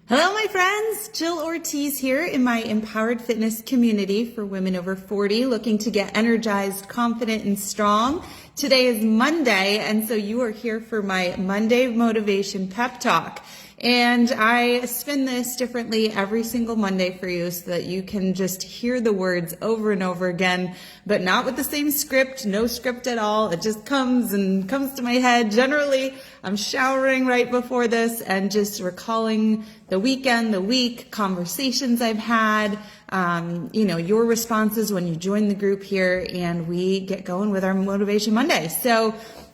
Hello, my friends. Jill Ortiz here in my Empowered Fitness community for women over 40 looking to get energized, confident, and strong. Today is Monday, and so you are here for my Monday Motivation Pep Talk. And I spin this differently every single Monday for you so that you can just hear the words over and over again, but not with the same script, no script at all. It just comes to my head. Generally, I'm showering right before this and just recalling the weekend, the week, conversations I've had, your responses when you join the group here, and we get going with our Motivation Monday. So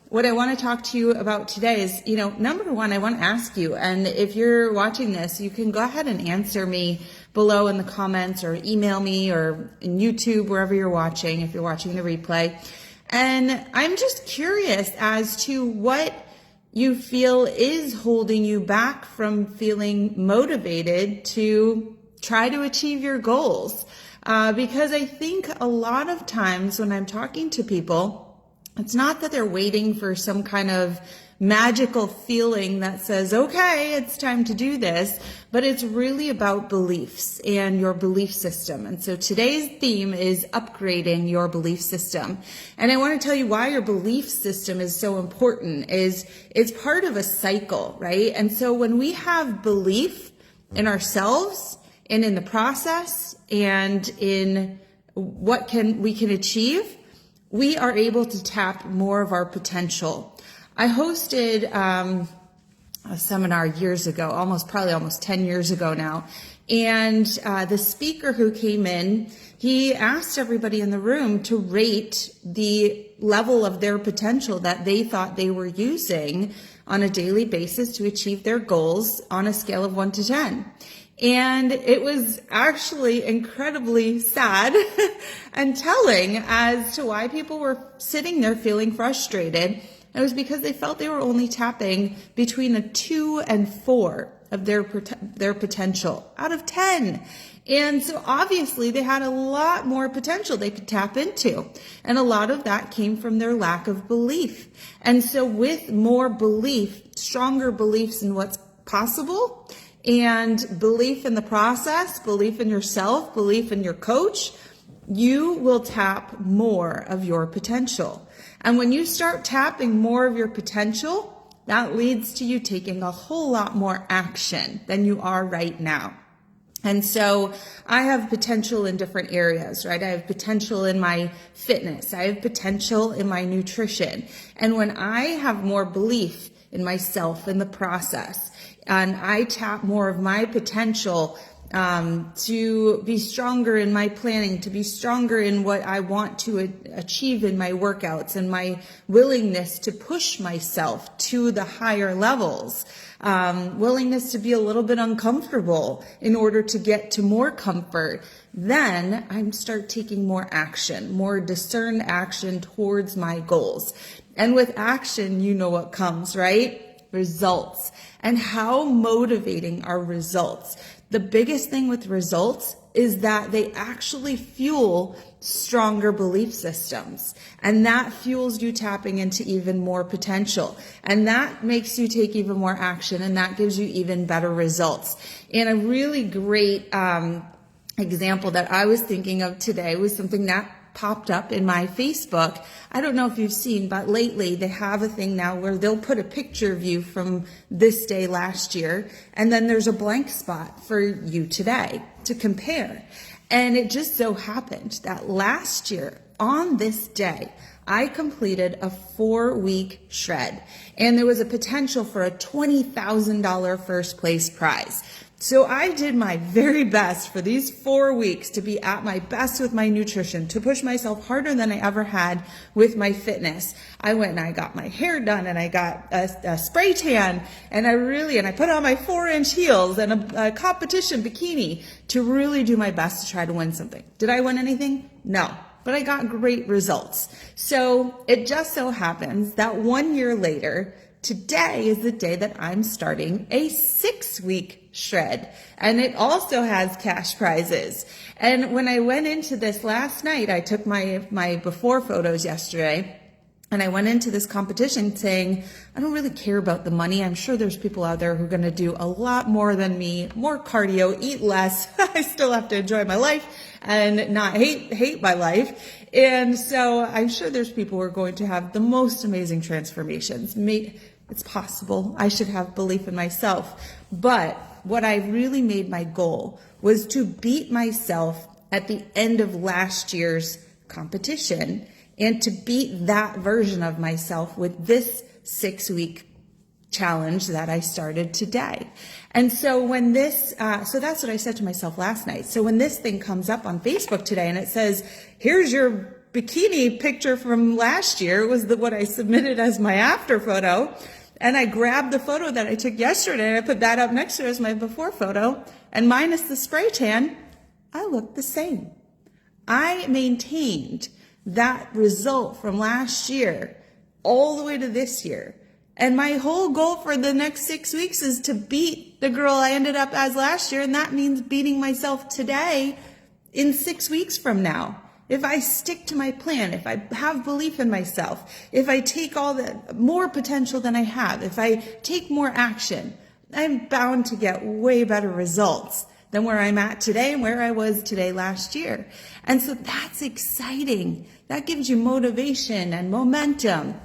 what I want to talk to you about today is, number one, I want to ask you, and if you're watching this, you can go ahead and answer me below in the comments or email me or in YouTube, wherever you're watching, if you're watching the replay. And I'm just curious as to what you feel is holding you back from feeling motivated to try to achieve your goals. Because I think a lot of times when I'm talking to people, it's not that they're waiting for some kind of magical feeling that says, okay, it's time to do this, but it's really about beliefs and your belief system. And so today's theme is upgrading your belief system. And I want to tell you why your belief system is so important. It's part of a cycle, right? And so when we have belief in ourselves and in the process and in what we can achieve, we are able to tap more of our potential. I hosted a seminar years ago, almost 10 years ago now. And the speaker who came in, he asked everybody in the room to rate the level of their potential that they thought they were using on a daily basis to achieve their goals on a scale of 1 to 10. And it was actually incredibly sad and telling as to why people were sitting there feeling frustrated. It was because they felt they were only tapping between a 2 and 4 of their potential out of 10. And so obviously they had a lot more potential they could tap into. And a lot of that came from their lack of belief. And so with more belief, stronger beliefs in what's possible, and belief in the process, belief in yourself, belief in your coach, you will tap more of your potential. And when you start tapping more of your potential, that leads to you taking a whole lot more action than you are right now. And so I have potential in different areas, right? I have potential in my fitness. I have potential in my nutrition. And when I have more belief in myself, in the process, and I tap more of my potential to be stronger in my planning, to be stronger in what I want to achieve in my workouts, and my willingness to push myself to the higher levels, willingness to be a little bit uncomfortable in order to get to more comfort, then I start taking more action, more discerned action towards my goals. And with action, you know what comes, right? Results. And how motivating are results? The biggest thing with results is that they actually fuel stronger belief systems. And that fuels you tapping into even more potential. And that makes you take even more action, and that gives you even better results. And a really great example that I was thinking of today was something that popped up in my Facebook. I don't know if you've seen, but lately they have a thing now where they'll put a picture of you from this day last year, and then there's a blank spot for you today to compare. And it just so happened that last year on this day, I completed a 4-week shred, and there was a potential for a $20,000 first place prize. So I did my very best for these 4 weeks to be at my best with my nutrition, to push myself harder than I ever had with my fitness. I went and I got my hair done, and I got a spray tan, and I put on my 4-inch heels and a competition bikini to really do my best to try to win something. Did I win anything? No. But I got great results. So it just so happens that 1 year later, today is the day that I'm starting a 6-week shred, and it also has cash prizes. And when I went into this last night, I took my before photos yesterday, And I went into this competition saying, I don't really care about the money. I'm sure there's people out there who are going to do a lot more than me, more cardio, eat less. I still have to enjoy my life and not hate my life. And so I'm sure there's people who are going to have the most amazing transformations. It's possible. I should have belief in myself. But what I really made my goal was to beat myself at the end of last year's competition, and to beat that version of myself with this 6-week challenge that I started today. And so when this, so that's what I said to myself last night. So when this thing comes up on Facebook today and it says, here's your bikini picture from last year, it was what I submitted as my after photo. And I grabbed the photo that I took yesterday and I put that up next to it as my before photo. And minus the spray tan, I looked the same. I maintained that result from last year all the way to this year. And my whole goal for the next 6 weeks is to beat the girl I ended up as last year. And that means beating myself today in 6 weeks from now. If I stick to my plan, if I have belief in myself, if I take all the more potential than I have, if I take more action, I'm bound to get way better results than where I'm at today and where I was today last year. And so that's exciting. That gives you motivation and momentum.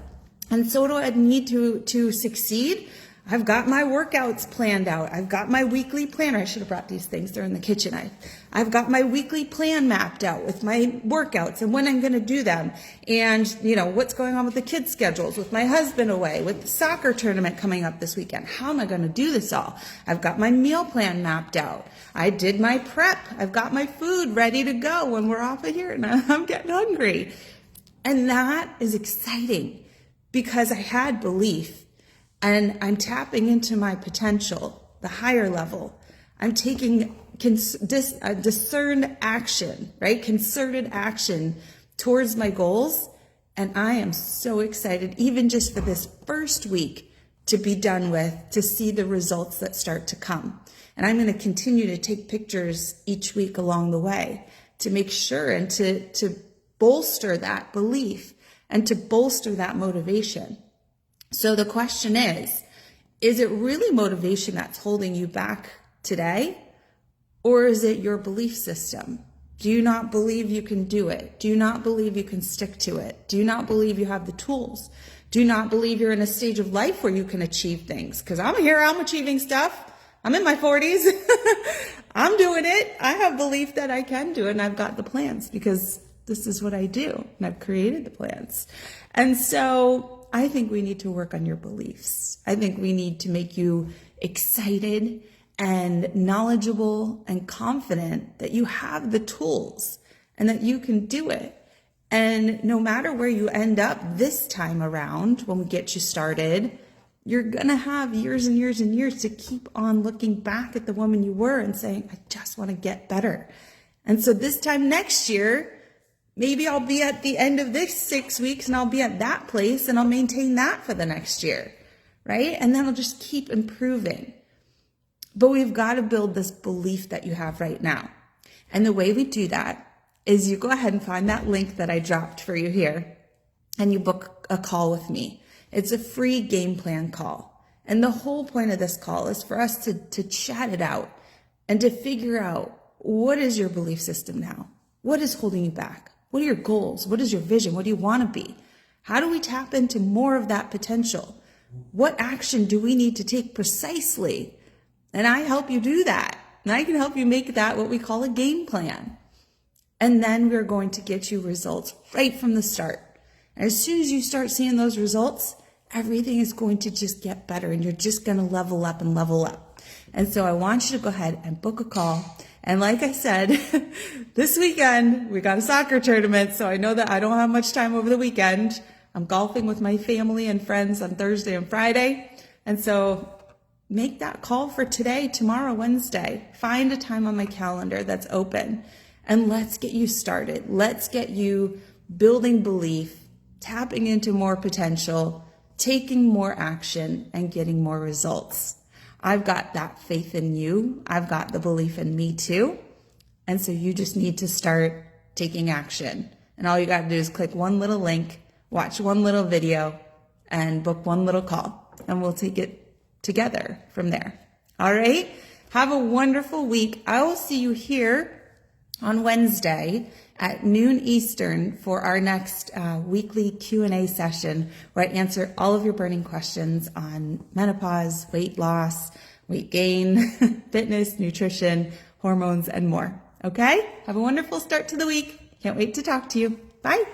And so what do I need to succeed? I've got my workouts planned out. I've got my weekly planner. I should have brought these things. They're in the kitchen. I've got my weekly plan mapped out with my workouts and when I'm going to do them. And, what's going on with the kids' schedules, with my husband away, with the soccer tournament coming up this weekend. How am I going to do this all? I've got my meal plan mapped out. I did my prep. I've got my food ready to go when we're off of here and I'm getting hungry. And that is exciting because I had belief. And I'm tapping into my potential, the higher level. I'm taking discerned action, right? Concerted action towards my goals. And I am so excited, even just for this first week to be done with, to see the results that start to come. And I'm going to continue to take pictures each week along the way to make sure and to bolster that belief and to bolster that motivation. So the question is it really motivation that's holding you back today? Or is it your belief system? Do you not believe you can do it? Do you not believe you can stick to it? Do you not believe you have the tools? Do you not believe you're in a stage of life where you can achieve things? Because I'm achieving stuff. I'm in my 40s. I'm doing it. I have belief that I can do it, and I've got the plans because this is what I do, and I've created the plans. And so I think we need to work on your beliefs. I think we need to make you excited and knowledgeable and confident that you have the tools and that you can do it. And no matter where you end up this time around, when we get you started, you're going to have years and years and years to keep on looking back at the woman you were and saying, I just want to get better. And so this time next year, maybe I'll be at the end of this 6 weeks and I'll be at that place and I'll maintain that for the next year, right? And then I'll just keep improving. But we've got to build this belief that you have right now. And the way we do that is you go ahead and find that link that I dropped for you here and you book a call with me. It's a free game plan call. And the whole point of this call is for us to chat it out and to figure out, what is your belief system now? What is holding you back? What are your goals? What is your vision? What do you want to be? How do we tap into more of that potential? What action do we need to take precisely? And I help you do that. And I can help you make that what we call a game plan. And then we're going to get you results right from the start. And as soon as you start seeing those results, everything is going to just get better and you're just going to level up and level up. And so I want you to go ahead and book a call. And like I said, this weekend, we got a soccer tournament. So I know that I don't have much time over the weekend. I'm golfing with my family and friends on Thursday and Friday. And so make that call for today, tomorrow, Wednesday. Find a time on my calendar that's open and let's get you started. Let's get you building belief, tapping into more potential, taking more action, and getting more results. I've got that faith in you. I've got the belief in me too. And so you just need to start taking action. And all you got to do is click one little link watch one little video and book one little call, and we'll take it together from there. All right? Have a wonderful week. I will see you here on Wednesday at noon Eastern for our next weekly Q&A session where I answer all of your burning questions on menopause, weight loss, weight gain, fitness, nutrition, hormones, and more. Okay? Have a wonderful start to the week. Can't wait to talk to you. Bye.